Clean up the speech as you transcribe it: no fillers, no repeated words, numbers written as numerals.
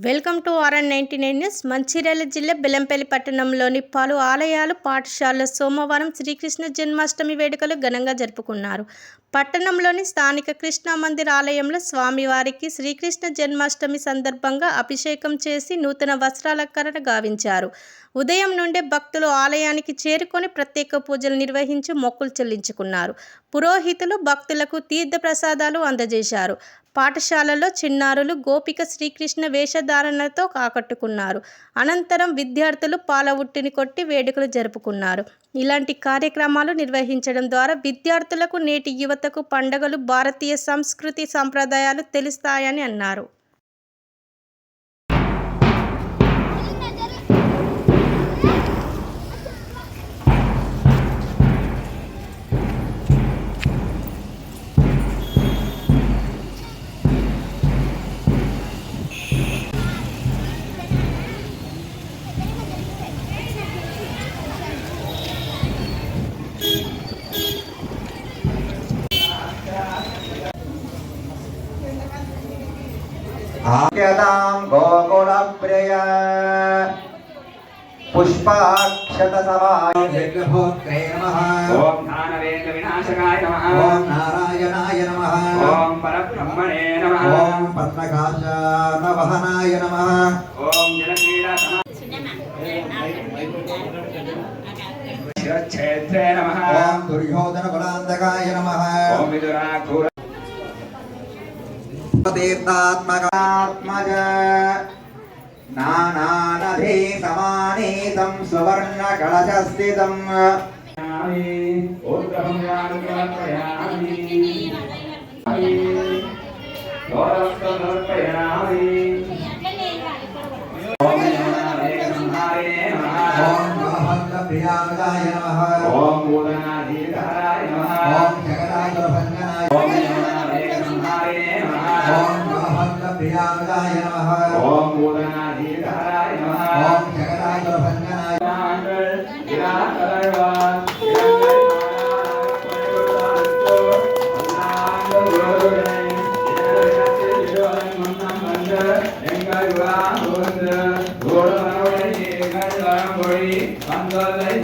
Welcome to RN99 news. Mancherial జిల్లా బెల్లంపల్లి పట్టణంలోని పలు ఆలయాలు, పాఠశాలల్లో సోమవారం శ్రీకృష్ణ జన్మాష్టమి వేడుకలు ఘనంగా జరుపుకున్నారు. పట్టణంలోని స్థానిక కృష్ణ మందిర్ ఆలయంలో స్వామివారికి శ్రీకృష్ణ జన్మాష్టమి సందర్భంగా అభిషేకం చేసి నూతన వస్త్రాలంకరణ గావించారు. ఉదయం నుండే భక్తులు ఆలయానికి చేరుకొని ప్రత్యేక పూజలు నిర్వహించి మొక్కులు చెల్లించుకున్నారు. పురోహితులు భక్తులకు తీర్థ ప్రసాదాలు అందజేశారు. పాఠశాలలో చిన్నారులు గోపిక శ్రీకృష్ణ వేషధారణతో ఆకట్టుకున్నారు. అనంతరం విద్యార్థులు పాలవుట్టిని కొట్టి వేడుకలు జరుపుకున్నారు. ఇలాంటి కార్యక్రమాలు నిర్వహించడం ద్వారా విద్యార్థులకు, నేటి యువతకు పండుగలు, భారతీయ సంస్కృతి సంప్రదాయాలు తెలుస్తాయని అన్నారు. आज्ञतां गोकुलप्रिय पुष्पाक्षतसमाय विग्रहोत्रे नमः। ओम ज्ञानवेद विनाशकाय नमः। ओम नारायणाय नमः। ओम परब्रह्मणे नमः। ओम पद्मकाशानवहनाय नमः। ओम जलक्रीडा शिरच्छेत्रे नमः। ओम दुर्योधनबलान्तकाय नमः। ओम विदुराघोर तीर्थात्मकात्मज नानानधे समानीतं सुवर्णकलशस्थितम् प्रियाय नमः। ओम मूलनाधीधाराय नमः। ओम जगदाचलभञ्जनाय ओम प्रियाय नमः। ओम मूलनाधीधाराय नमः। ओम जगदाचलभञ्जनाय Andalai